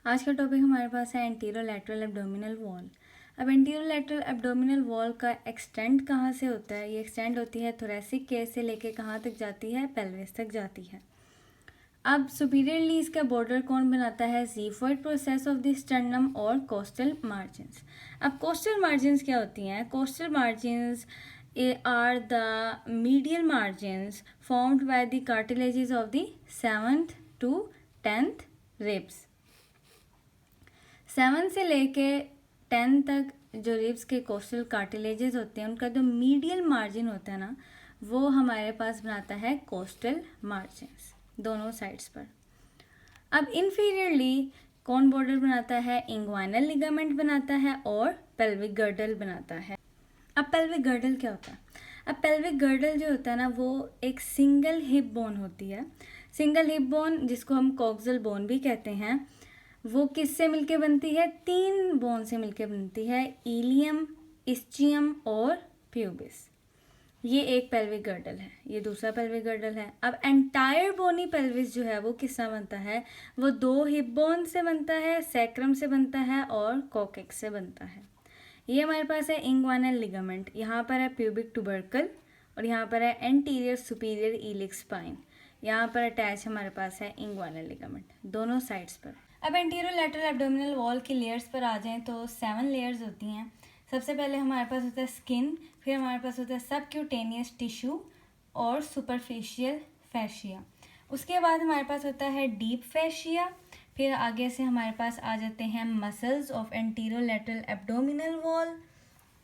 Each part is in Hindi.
आज का टॉपिक हमारे पास है एंटीरोलैटरल एब्डोमिनल वॉल। अब एंटीरोलैटरल एब्डोमिनल वॉल का एक्सटेंड कहाँ से होता है? ये एक्सटेंड होती है थोरेसिक केस से लेके कहाँ तक जाती है? पेल्विस तक जाती है। अब सुपीरियरली इसका बॉर्डर कौन बनाता है? ज़िफॉइड प्रोसेस ऑफ द स्टर्नम और कोस्टल मार्जिन्स। अब कोस्टल मार्जिन्स क्या होती हैं? Coastal margins are the medial margins formed by the cartilages of the 7th to 10th ribs। 7 से लेके 10 तक जो रिब्स के कोस्टल कार्टिलेजेस होते हैं उनका जो मीडियल मार्जिन होता है ना, वो हमारे पास बनाता है कोस्टल मार्जिन्स दोनों साइड्स पर। अब इन्फीरियरली कौन बॉर्डर बनाता है? इंग्वाइनल लिगामेंट बनाता है और पेल्विक गर्डल बनाता है। अब पेल्विक गर्डल क्या होता है? अब पेल्विक गर्डल जो होता है ना, वो एक सिंगल हिप बोन होती है। सिंगल हिप बोन जिसको हम कॉक्सल बोन भी कहते हैं, वो किससे मिलके बनती है? 3 बोन से मिलके बनती है, इलियम, इस्चियम और प्यूबिस। ये एक पेल्विक गर्डल है, ये दूसरा पेल्विक गर्डल है। अब एंटायर बोनी पेल्विस जो है वो किससे बनता है? वो 2 हिप बोन से बनता है, सैक्रम से बनता है और कॉकेक्स से बनता है। ये हमारे पास है इंग्वाइनल लिगामेंट, यहाँ पर है प्यूबिक ट्यूबरकल और यहाँ पर है एंटीरियर सुपीरियर ईलिक स्पाइन। यहाँ पर अटैच हमारे पास है इंग्वाइनल लिगामेंट दोनों साइड्स पर। अब एंटीरोलैटरल एब्डोमिनल वॉल की लेयर्स पर आ जाएं तो 7 लेयर्स होती हैं। सबसे पहले हमारे पास होता है स्किन, फिर हमारे पास होता है सबक्यूटेनियस टिश्यू और सुपरफिशियल फैशिया। उसके बाद हमारे पास होता है डीप फैशिया। फिर आगे से हमारे पास आ जाते हैं muscles of anterolateral abdominal wall.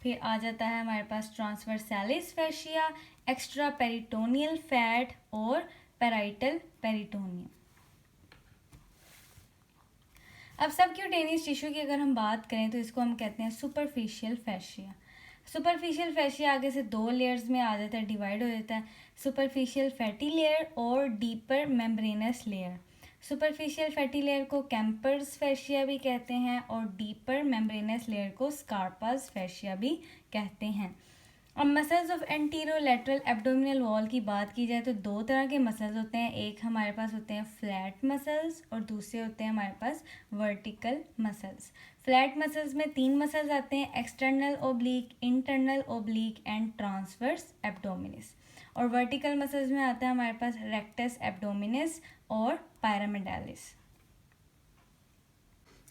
फिर आ जाता है हमारे पास ट्रांसवर्सैलिस फैशिया, एक्स्ट्रा पेरिटोनियल फैट और पैराइटल पेरिटोनियम। अब सबक्यूटेनियस टिश्यू की अगर हम बात करें तो इसको हम कहते हैं सुपरफिशियल फैशिया। सुपरफिशियल फैशिया आगे से 2 लेयर्स में आ जाता है, डिवाइड हो जाता है, सुपरफिशियल फैटी लेयर और deeper membranes layer. Superficial fatty layer को कैम्पर्स फैशिया भी कहते हैं और डीपर मेम्ब्रेनस लेयर को स्कार्पास फैशिया भी कहते हैं। अब muscles of anterolateral abdominal wall की बात की जाए तो 2 तरह के मसल्स होते हैं। एक हमारे पास होते हैं फ्लैट मसल्स और दूसरे होते हैं हमारे पास वर्टिकल मसल्स। फ्लैट मसल्स में 3 मसल्स आते हैं, external oblique, internal oblique and transverse abdominis. और वर्टिकल मसल्स में आता है हमारे पास रेक्टस एब्डोमिनिस और पायरामिडालिस।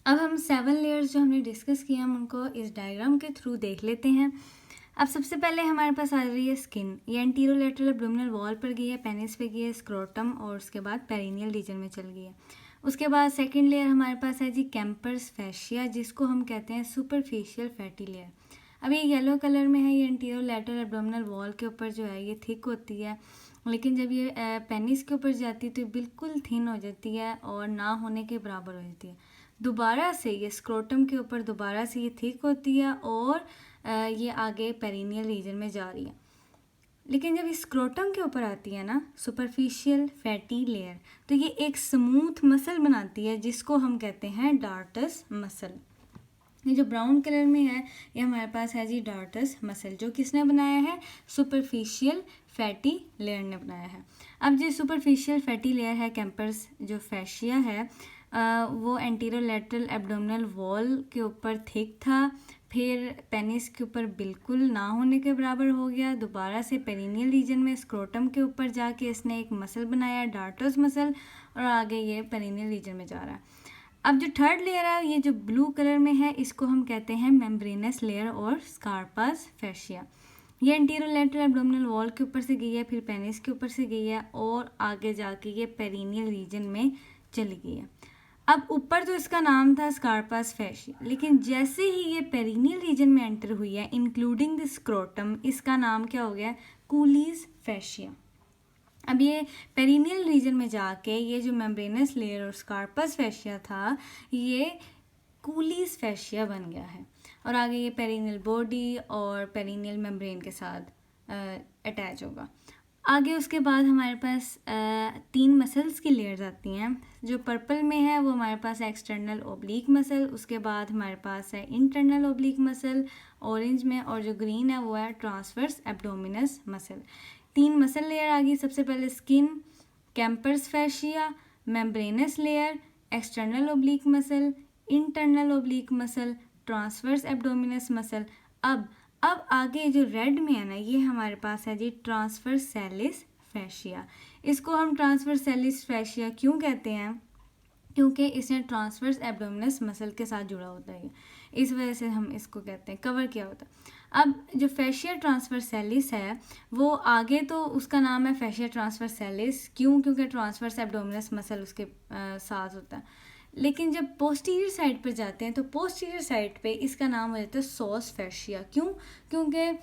अब हम 7 लेयर्स जो हमने डिस्कस किया हम उनको इस डायग्राम के थ्रू देख लेते हैं। अब सबसे पहले हमारे पास आ रही है स्किन। ये एंटीरोलैटरल एब्डोमिनल वॉल पर गई है, पेनिस पे गई है, स्क्रोटम और उसके बाद पेरिनियल रीजन में चल गई है। उसके बाद सेकंड लेयर हमारे पास है जी कैम्पर्स फैशिया, जिसको हम कहते हैं सुपरफिशियल फैटी लेयर। अब ये येलो कलर में है, ये एंटीरोलैटरल एब्डोमिनल वॉल के ऊपर जो है ये थिक होती है, लेकिन जब ये पेनिस के ऊपर जाती है तो बिल्कुल थिन हो जाती है और ना होने के बराबर हो जाती है। दोबारा से ये स्क्रोटम के ऊपर दोबारा से ये थिक होती है और ये आगे पेरिनियल रीजन में जा रही है। लेकिन जब स्क्रोटम के ऊपर आती है ना सुपरफिशियल फैटी लेयर, तो ये एक स्मूथ मसल बनाती है जिसको हम कहते हैं डार्टस मसल। ये जो ब्राउन कलर में है ये हमारे पास है जी डार्टस मसल, जो किसने बनाया है? सुपरफिशियल फैटी लेयर ने बनाया है। अब जो सुपरफिशियल फैटी लेयर है, कैम्पर्स जो फैशिया है, वो एंटीरोलैटरल एब्डोमिनल वॉल के ऊपर थिक था, फिर पेनिस के ऊपर बिल्कुल ना होने के बराबर हो गया, दोबारा से पेरिनियल रीजन में स्क्रोटम के ऊपर जाके इसने एक मसल बनाया डार्टस मसल और आगे ये पेरिनियल रीजन में जा रहा है। अब जो थर्ड लेयर है ये जो ब्लू कलर में है इसको हम कहते हैं मेम्ब्रेनस लेयर और स्कार्पास फैशिया। ये एंटीरोलैटरल एब्डोमिनल वॉल के ऊपर से गई है, फिर पेनिस के ऊपर से गई है और आगे जाके ये पेरिनियल रीजन में चली गई है। अब ऊपर तो इसका नाम था स्कार्पास फैशिया, लेकिन जैसे ही ये पेरिनियल रीजन में एंटर हुई है इंक्लूडिंग द स्क्रोटम, इसका नाम क्या हो गया? कूलीज फैशिया। अब ये पेरिनियल रीजन में जाके ये जो मेम्ब्रेनस लेयर और स्कार्पस फैशिया था ये कूलीज फैशिया बन गया है और आगे ये पेरिनियल बॉडी और पेरिनियल मेम्ब्रेन के साथ अटैच होगा। आगे उसके बाद हमारे पास 3 मसल्स की लेयर्स आती हैं। जो पर्पल में है वो हमारे पास एक्सटर्नल ओब्लिक मसल, उसके बाद हमारे पास है इंटरनल ओब्लिक मसल ऑरेंज में, और जो ग्रीन है वो है transverse abdominis muscle. 3 muscle layer आ गई। सबसे पहले skin, Camper's fascia, membranous layer, external oblique muscle, internal oblique muscle, transverse abdominis muscle. अब आगे जो रेड में है ना, ये हमारे पास है जी ट्रांसवर्सैलिस फैशिया। इसको हम ट्रांसवर्सैलिस फैशिया क्यों कहते हैं? क्योंकि इसने ट्रांसवर्स एब्डोमिनस मसल के साथ जुड़ा होता है, इस वजह से हम इसको कहते हैं, कवर किया होता है। अब जो फैशिया ट्रांसवर्सैलिस है वो आगे तो उसका नाम है फैशिया ट्रांसवर्सैलिस, क्यों? क्योंकि ट्रांसवर्स एब्डोमिनस मसल उसके साथ होता है। लेकिन जब पोस्टीरियर साइड पर जाते हैं तो पोस्टीरियर साइड पे इसका नाम हो जाता है सॉस फैशिया। क्यों? क्योंकि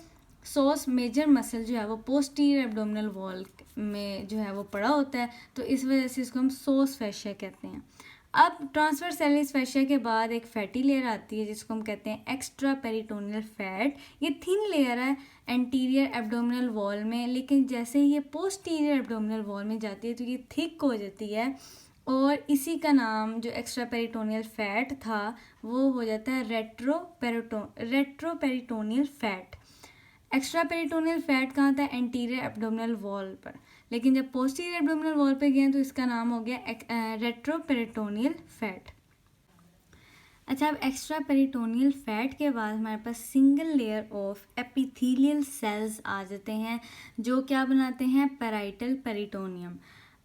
सॉस मेजर मसल जो है वो पोस्टीरियर एब्डोमिनल वॉल में जो है वो पड़ा होता है, तो इस वजह से इसको हम सॉस फैशिया कहते हैं। अब ट्रांसवर्सैलिस फैशिया के बाद एक फैटी लेयर आती है जिसको हम कहते हैं एक्स्ट्रा पेरिटोनियल फैट। ये थिन लेयर है एंटीरियर एब्डोमिनल वॉल में, लेकिन जैसे ही ये पोस्टीरियर एब्डोमिनल वॉल में जाती है तो ये थिक हो जाती है, और इसी का नाम जो एक्स्ट्रा पेरिटोनियल फैट था वो हो जाता है retroperitoneal fat. Extra peritoneal fat कहाँ था? एंटीरियर एब्डोमिनल वॉल पर, लेकिन जब पोस्टीरियर एब्डोमिनल वॉल पे गए तो इसका नाम हो गया रेट्रोपेरिटोनियल फैट। अच्छा, अब एक्स्ट्रा पेरिटोनियल फैट के बाद हमारे पास single layer of epithelial cells आ जाते हैं जो क्या बनाते हैं? Parietal peritoneum.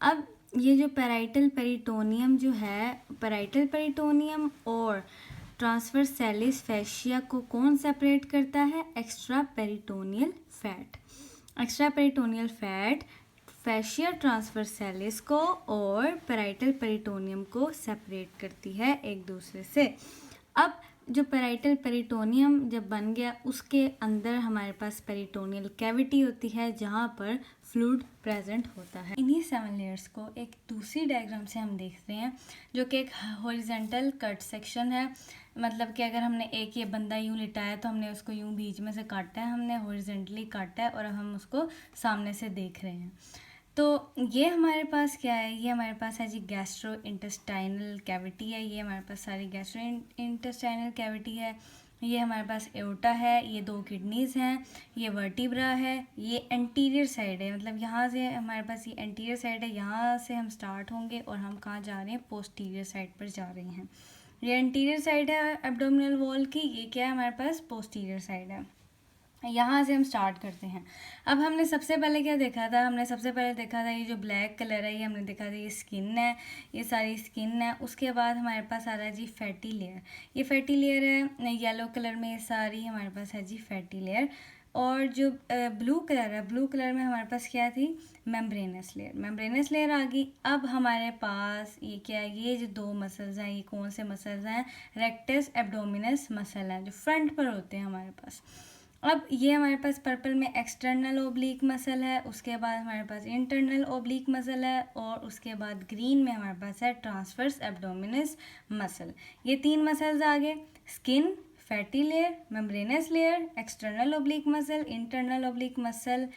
अब ये जो पैराइटल पेरिटोनियम जो है, पैराइटल पेरिटोनियम और ट्रांसवर्सैलिस फैशिया को कौन सेपरेट करता है? Extra peritoneal fat. Extra peritoneal fat fascia transversalis को और पैराइटल पेरिटोनियम को सेपरेट करती है एक दूसरे से। अब जो पैराइटल पेरिटोनियम जब बन गया उसके अंदर हमारे पास पेरिटोनियल कैविटी होती है जहाँ पर फ्लूइड प्रेजेंट होता है। इन्हीं 7 लेयर्स को एक दूसरी डायग्राम से हम देख रहे हैं जो कि एक हॉरिजेंटल कट सेक्शन है। मतलब कि अगर हमने एक ये बंदा यूँ लिटाया तो हमने उसको यूँ बीच में से काटा है, हमने हॉरिजेंटली काटा है और हम उसको सामने से देख रहे हैं। तो ये हमारे पास क्या है? ये हमारे पास है जी गैस्ट्रो इंटेस्टाइनल कैविटी है। ये हमारे पास सारी गैस्ट्रो इंटेस्टाइनल कैविटी है। ये हमारे पास एओर्टा है, ये 2 किडनीज़ हैं, ये वर्टिब्रा है, ये एंटीरियर साइड है। मतलब यहाँ से हमारे पास ये एंटीरियर साइड है, यहाँ से हम स्टार्ट होंगे और हम कहाँ जा रहे हैं? पोस्टीरियर साइड पर जा रहे हैं। ये एंटीरियर साइड है एब्डोमिनल वॉल की, ये क्या है? हमारे पास पोस्टीरियर साइड है। यहाँ से हम स्टार्ट करते हैं। अब हमने सबसे पहले क्या देखा था? हमने सबसे पहले देखा था ये जो ब्लैक कलर है, ये हमने देखा था ये स्किन है, ये सारी स्किन है। उसके बाद हमारे पास आ रहा है जी फैटी लेयर। ये फैटी लेयर है येलो कलर में, ये सारी हमारे पास है जी फैटी लेयर। और जो ब्लू कलर है, ब्लू कलर में हमारे पास क्या थी? Membranes layer. मेम्ब्रेनस लेयर आ गई। अब हमारे पास ये क्या है? ये जो 2 मसल्स हैं, ये कौन से मसल्स हैं? रेक्टस एब्डोमिनस मसल है जो फ्रंट पर होते हैं हमारे पास। अब ये हमारे पास पर्पल में एक्सटर्नल ओब्लिक मसल है, उसके बाद हमारे पास इंटरनल ओब्लिक मसल है, और उसके बाद ग्रीन में हमारे पास है ट्रांसवर्स एब्डोमिनस मसल। ये 3 मसल्स आ गए, skin, fatty layer, membranes layer, external oblique muscle, internal oblique muscle,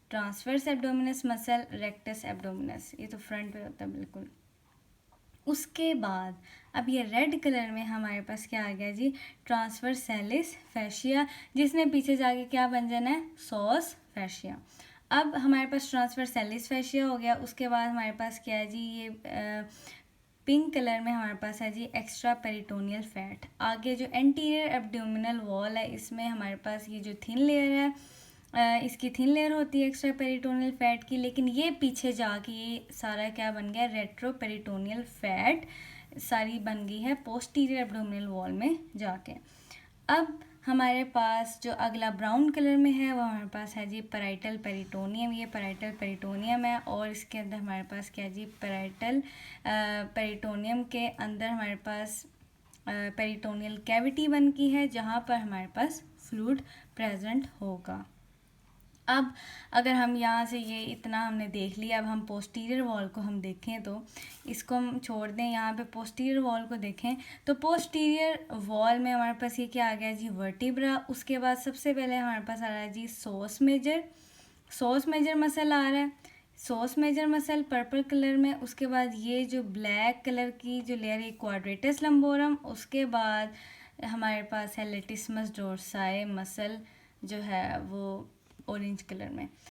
transverse abdominis muscle, rectus abdominis. ये तो फ्रंट पे होता है बिल्कुल। उसके बाद अब ये रेड कलर में हमारे पास क्या आ गया जी? ट्रांसवर्सैलिस फैशिया, जिसने पीछे जाके क्या बन जाना है? सॉस फैशिया। अब हमारे पास ट्रांसवर्सैलिस फैशिया हो गया। उसके बाद हमारे पास क्या है जी? ये पिंक कलर में हमारे पास है जी एक्स्ट्रा पेरिटोनियल फैट। आगे जो एंटीरियर एब्डोमिनल वॉल है इसमें हमारे पास ये जो थिन लेयर है, इसकी थिन लेयर होती है एक्स्ट्रा पेरिटोनियल फैट की, लेकिन ये पीछे जाके ये सारा क्या बन गया? रेट्रो पेरिटोनियल फैट सारी बन गई है पोस्टीरियर एब्डोमिनल वॉल में जाके। अब हमारे पास जो अगला ब्राउन कलर में है वो हमारे पास है जी पैराइटल पेरिटोनियम। ये पैराइटल पेरिटोनियम है और इसके अंदर हमारे पास क्या जी? पैराइटल पेरिटोनियम के अंदर हमारे पास पेरिटोनियल कैविटी बन की है जहाँ पर हमारे पास फ्लूइड प्रेजेंट होगा। अब अगर हम यहाँ से ये इतना हमने देख लिया, अब हम पोस्टीरियर वॉल को हम देखें तो इसको हम छोड़ दें, यहाँ पे पोस्टीरियर वॉल को देखें तो पोस्टीरियर वॉल में हमारे पास ये क्या आ गया जी? वर्टिब्रा। उसके बाद सबसे पहले हमारे पास आ रहा है जी सॉस मेजर मसल आ रहा है, psoas major muscle purple colour में। उसके बाद ये जो ब्लैक कलर की जो लेयर है क्वाड्रेटस लंबोरम। उसके बाद हमारे पास है लेटिसमस डोर्साई मसल जो है वो ऑरेंज कलर में।